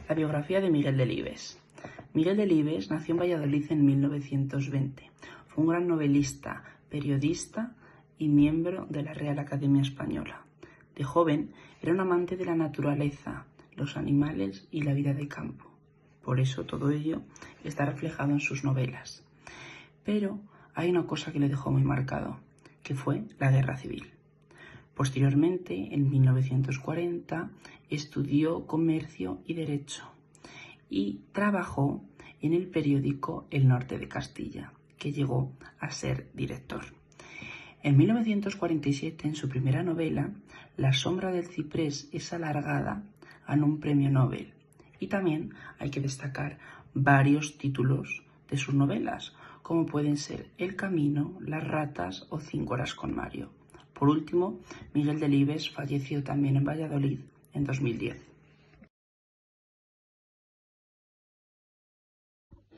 La biografía de Miguel Delibes. Miguel Delibes nació en Valladolid en 1920. Fue un gran novelista, periodista y miembro de la Real Academia Española. De joven era un amante de la naturaleza, los animales y la vida de campo. Por eso todo ello está reflejado en sus novelas. Pero hay una cosa que le dejó muy marcado, que fue la Guerra Civil. Posteriormente, en 1940, estudió Comercio y Derecho y trabajó en el periódico El Norte de Castilla, que llegó a ser director. En 1947, en su primera novela, La sombra del ciprés es alargada, ganó un premio Nobel. Y también hay que destacar varios títulos de sus novelas, como pueden ser El camino, Las ratas o 5 horas con Mario. Por último, Miguel Delibes falleció también en Valladolid en 2010.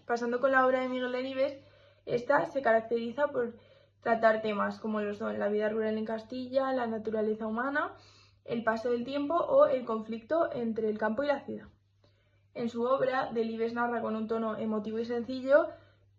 Pasando con la obra de Miguel Delibes, esta se caracteriza por tratar temas como lo son la vida rural en Castilla, la naturaleza humana, el paso del tiempo o el conflicto entre el campo y la ciudad. En su obra, Delibes narra con un tono emotivo y sencillo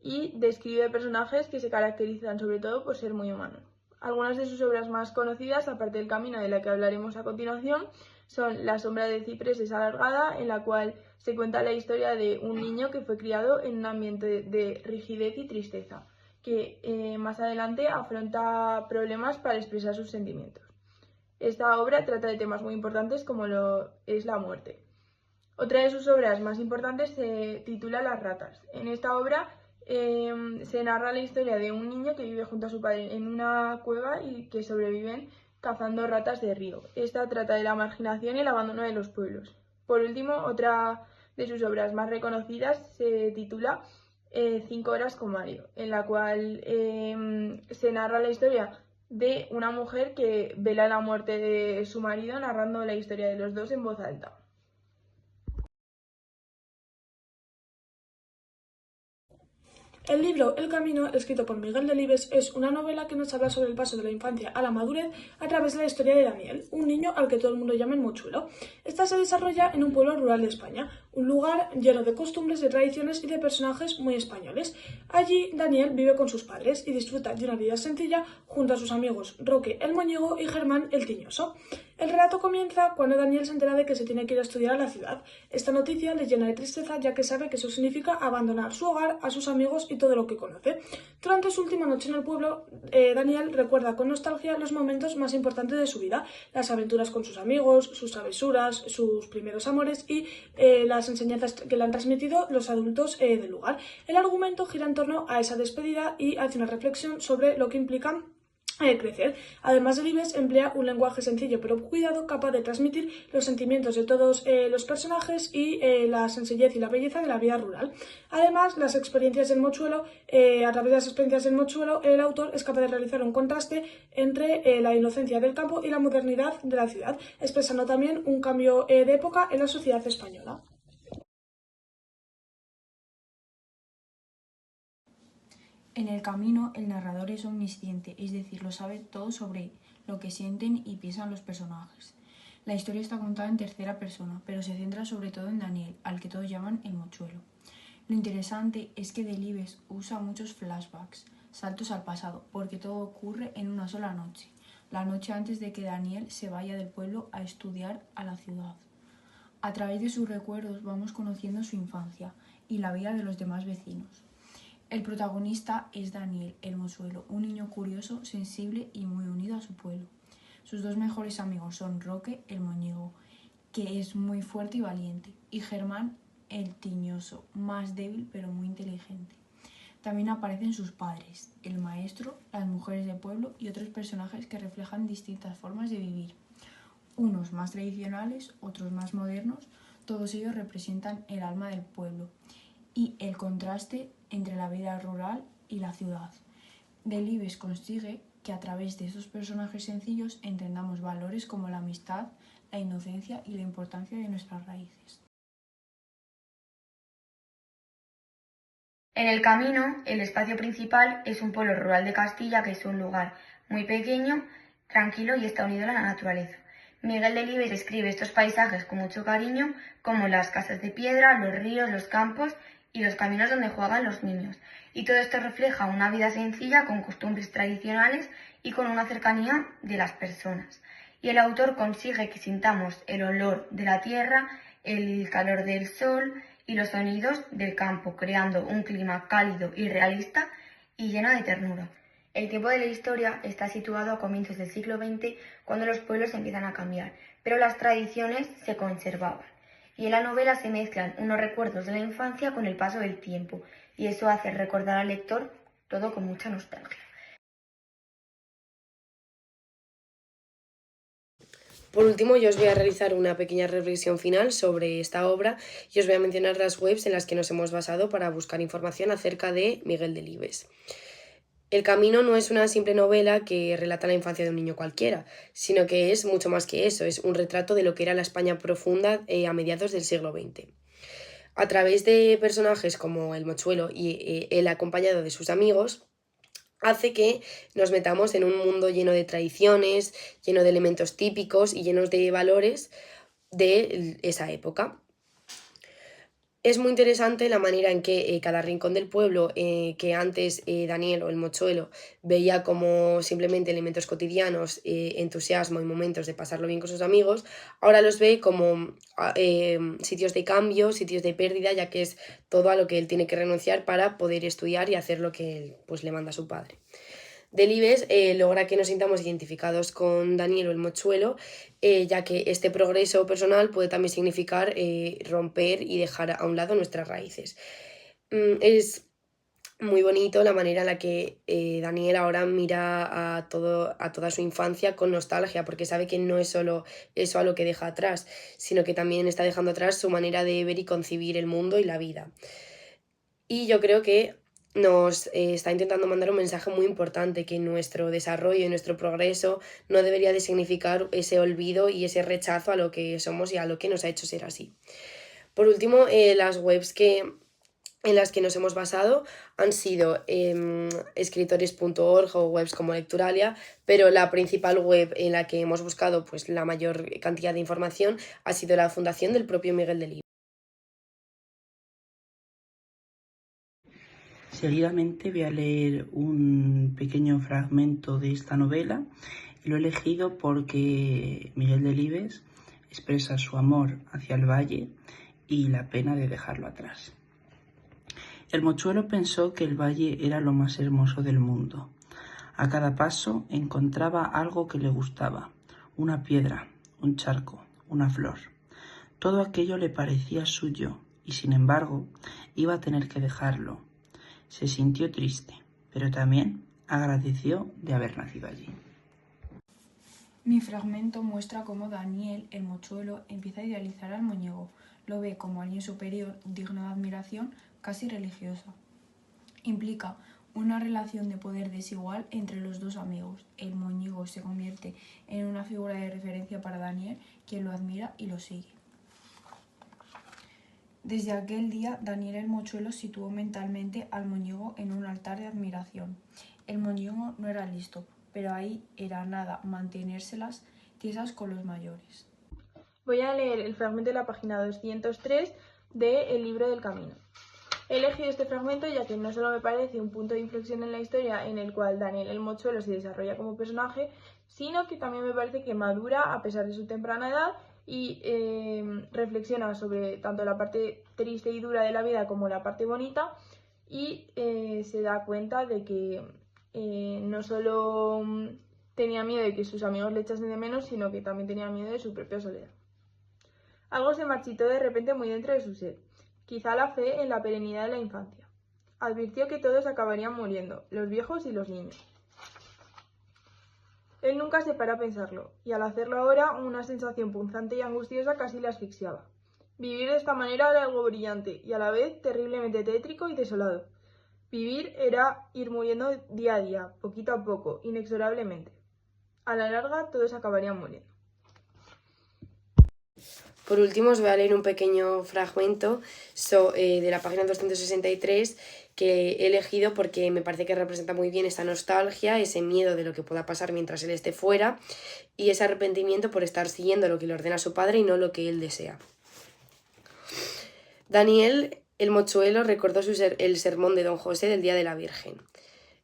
y describe personajes que se caracterizan sobre todo por ser muy humanos. Algunas de sus obras más conocidas, aparte del camino de la que hablaremos a continuación, son La sombra del ciprés es alargada, en la cual se cuenta la historia de un niño que fue criado en un ambiente de rigidez y tristeza, que más adelante afronta problemas para expresar sus sentimientos. Esta obra trata de temas muy importantes como lo es la muerte. Otra de sus obras más importantes se titula Las ratas. En esta obra se narra la historia de un niño que vive junto a su padre en una cueva y que sobreviven cazando ratas de río. Esta trata de la marginación y el abandono de los pueblos. Por último, otra de sus obras más reconocidas se titula 5 horas con Mario, en la cual se narra la historia de una mujer que vela la muerte de su marido, narrando la historia de los dos en voz alta. El libro El camino, escrito por Miguel Delibes, es una novela que nos habla sobre el paso de la infancia a la madurez a través de la historia de Daniel, un niño al que todo el mundo llama el mochuelo. Esta se desarrolla en un pueblo rural de España, un lugar lleno de costumbres, de tradiciones y de personajes muy españoles. Allí, Daniel vive con sus padres y disfruta de una vida sencilla junto a sus amigos Roque el moñigo y Germán el tiñoso. El relato comienza cuando Daniel se entera de que se tiene que ir a estudiar a la ciudad. Esta noticia le llena de tristeza, ya que sabe que eso significa abandonar su hogar, a sus amigos y todo lo que conoce. Durante su última noche en el pueblo, Daniel recuerda con nostalgia los momentos más importantes de su vida, las aventuras con sus amigos, sus travesuras, sus primeros amores y las enseñanzas que le han transmitido los adultos del lugar. El argumento gira en torno a esa despedida y hace una reflexión sobre lo que implica crecer. Además, Delibes emplea un lenguaje sencillo pero cuidado, capaz de transmitir los sentimientos de todos los personajes y la sencillez y la belleza de la vida rural. Además, las experiencias del mochuelo, a través de las experiencias del mochuelo, el autor es capaz de realizar un contraste entre la inocencia del campo y la modernidad de la ciudad, expresando también un cambio de época en la sociedad española. En el camino, el narrador es omnisciente, es decir, lo sabe todo sobre lo que sienten y piensan los personajes. La historia está contada en tercera persona, pero se centra sobre todo en Daniel, al que todos llaman el mochuelo. Lo interesante es que Delibes usa muchos flashbacks, saltos al pasado, porque todo ocurre en una sola noche, la noche antes de que Daniel se vaya del pueblo a estudiar a la ciudad. A través de sus recuerdos vamos conociendo su infancia y la vida de los demás vecinos. El protagonista es Daniel, el mochuelo, un niño curioso, sensible y muy unido a su pueblo. Sus dos mejores amigos son Roque, el moñigo, que es muy fuerte y valiente, y Germán, el tiñoso, más débil pero muy inteligente. También aparecen sus padres, el maestro, las mujeres del pueblo y otros personajes que reflejan distintas formas de vivir. Unos más tradicionales, otros más modernos, todos ellos representan el alma del pueblo y el contraste entre la vida rural y la ciudad. Delibes consigue que a través de esos personajes sencillos entendamos valores como la amistad, la inocencia y la importancia de nuestras raíces. En el camino, el espacio principal es un pueblo rural de Castilla, que es un lugar muy pequeño, tranquilo y está unido a la naturaleza. Miguel Delibes describe estos paisajes con mucho cariño, como las casas de piedra, los ríos, los campos y los caminos donde juegan los niños. Y todo esto refleja una vida sencilla con costumbres tradicionales y con una cercanía de las personas. Y el autor consigue que sintamos el olor de la tierra, el calor del sol y los sonidos del campo, creando un clima cálido y realista y lleno de ternura. El tiempo de la historia está situado a comienzos del siglo XX, cuando los pueblos empiezan a cambiar, pero las tradiciones se conservaban. Y en la novela se mezclan unos recuerdos de la infancia con el paso del tiempo, y eso hace recordar al lector todo con mucha nostalgia. Por último, yo os voy a realizar una pequeña reflexión final sobre esta obra y os voy a mencionar las webs en las que nos hemos basado para buscar información acerca de Miguel Delibes. El camino no es una simple novela que relata la infancia de un niño cualquiera, sino que es mucho más que eso, es un retrato de lo que era la España profunda a mediados del siglo XX. A través de personajes como el mochuelo y él acompañado de sus amigos, hace que nos metamos en un mundo lleno de tradiciones, lleno de elementos típicos y llenos de valores de esa época. Es muy interesante la manera en que cada rincón del pueblo, que antes Daniel o el mochuelo veía como simplemente elementos cotidianos, entusiasmo y momentos de pasarlo bien con sus amigos, ahora los ve como sitios de cambio, sitios de pérdida, ya que es todo a lo que él tiene que renunciar para poder estudiar y hacer lo que él, pues, le manda a su padre. Delibes logra que nos sintamos identificados con Daniel o el mochuelo, ya que este progreso personal puede también significar romper y dejar a un lado nuestras raíces. Es muy bonito la manera en la que Daniel ahora mira a toda su infancia con nostalgia, porque sabe que no es solo eso a lo que deja atrás, sino que también está dejando atrás su manera de ver y concebir el mundo y la vida. Y yo creo que nos está intentando mandar un mensaje muy importante, que nuestro desarrollo y nuestro progreso no debería de significar ese olvido y ese rechazo a lo que somos y a lo que nos ha hecho ser así. Por último, las webs en las que nos hemos basado han sido escritores.org o webs como Lecturalia, pero la principal web en la que hemos buscado pues, la mayor cantidad de información ha sido la fundación del propio Miguel Delibes. Seguidamente voy a leer un pequeño fragmento de esta novela y lo he elegido porque Miguel Delibes expresa su amor hacia el valle y la pena de dejarlo atrás. El mochuelo pensó que el valle era lo más hermoso del mundo. A cada paso encontraba algo que le gustaba, una piedra, un charco, una flor. Todo aquello le parecía suyo y, sin embargo, iba a tener que dejarlo. Se sintió triste, pero también agradeció de haber nacido allí. Mi fragmento muestra cómo Daniel, el mochuelo, empieza a idealizar al moñigo. Lo ve como alguien superior, digno de admiración, casi religiosa. Implica una relación de poder desigual entre los dos amigos. El moñigo se convierte en una figura de referencia para Daniel, quien lo admira y lo sigue. Desde aquel día, Daniel el mochuelo situó mentalmente al moñigo en un altar de admiración. El moñigo no era listo, pero ahí era nada mantenérselas tiesas con los mayores. Voy a leer el fragmento de la página 203 de El libro del camino. He elegido este fragmento ya que no solo me parece un punto de inflexión en la historia en el cual Daniel el mochuelo se desarrolla como personaje, sino que también me parece que madura a pesar de su temprana edad y reflexiona sobre tanto la parte triste y dura de la vida como la parte bonita, y se da cuenta de que no solo tenía miedo de que sus amigos le echasen de menos, sino que también tenía miedo de su propia soledad. Algo se marchitó de repente muy dentro de su ser, quizá la fe en la perenidad de la infancia. Advirtió que todos acabarían muriendo, los viejos y los niños. Él nunca se paró a pensarlo, y al hacerlo ahora una sensación punzante y angustiosa casi le asfixiaba. Vivir de esta manera era algo brillante y a la vez terriblemente tétrico y desolado. Vivir era ir muriendo día a día, poquito a poco, inexorablemente. A la larga todos acabarían muriendo. Por último, os voy a leer un pequeño fragmento de la página 263 que he elegido porque me parece que representa muy bien esa nostalgia, ese miedo de lo que pueda pasar mientras él esté fuera y ese arrepentimiento por estar siguiendo lo que le ordena su padre y no lo que él desea. Daniel, el mochuelo, recordó el sermón de don José del Día de la Virgen.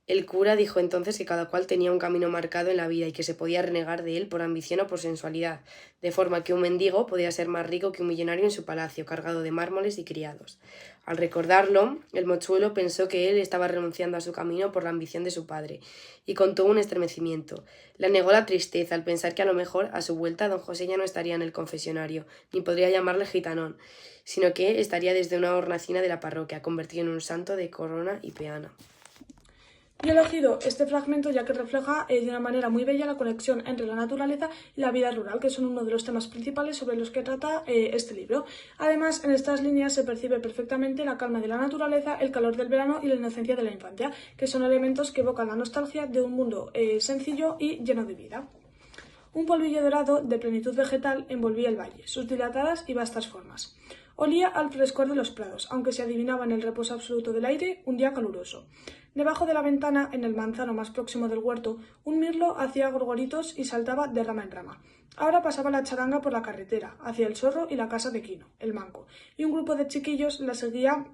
El cura dijo entonces que cada cual tenía un camino marcado en la vida y que se podía renegar de él por ambición o por sensualidad, de forma que un mendigo podía ser más rico que un millonario en su palacio, cargado de mármoles y criados. Al recordarlo, el mochuelo pensó que él estaba renunciando a su camino por la ambición de su padre, y contó un estremecimiento. Le anegó la tristeza al pensar que a lo mejor, a su vuelta, don José ya no estaría en el confesionario, ni podría llamarle gitanón, sino que estaría desde una hornacina de la parroquia, convertido en un santo de corona y peana. Yo he elegido este fragmento ya que refleja de una manera muy bella la conexión entre la naturaleza y la vida rural, que son uno de los temas principales sobre los que trata este libro. Además, en estas líneas se percibe perfectamente la calma de la naturaleza, el calor del verano y la inocencia de la infancia, que son elementos que evocan la nostalgia de un mundo sencillo y lleno de vida. Un polvillo dorado de plenitud vegetal envolvía el valle, sus dilatadas y vastas formas. Olía al frescor de los prados, aunque se adivinaba en el reposo absoluto del aire un día caluroso. Debajo de la ventana, en el manzano más próximo del huerto, un mirlo hacía gorgoritos y saltaba de rama en rama. Ahora pasaba la charanga por la carretera, hacia el Zorro y la casa de Quino, el manco, y un grupo de chiquillos la seguía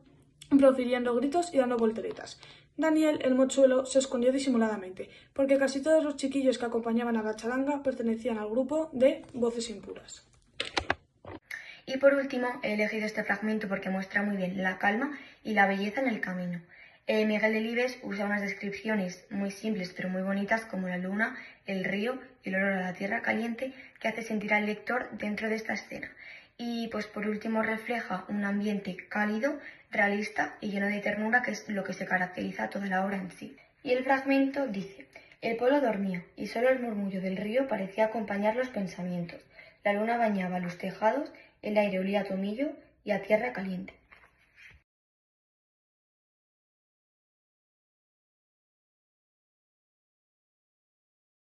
profiriendo gritos y dando volteretas. Daniel, el mochuelo, se escondió disimuladamente, porque casi todos los chiquillos que acompañaban a la charanga pertenecían al grupo de Voces Impuras. Y por último, he elegido este fragmento porque muestra muy bien la calma y la belleza en el camino. Miguel Delibes usa unas descripciones muy simples pero muy bonitas como la luna, el río y el olor a la tierra caliente que hace sentir al lector dentro de esta escena. Y pues por último refleja un ambiente cálido, realista y lleno de ternura, que es lo que se caracteriza a toda la obra en sí. Y el fragmento dice: el pueblo dormía y solo el murmullo del río parecía acompañar los pensamientos. La luna bañaba los tejados, el aire olía a tomillo y a tierra caliente.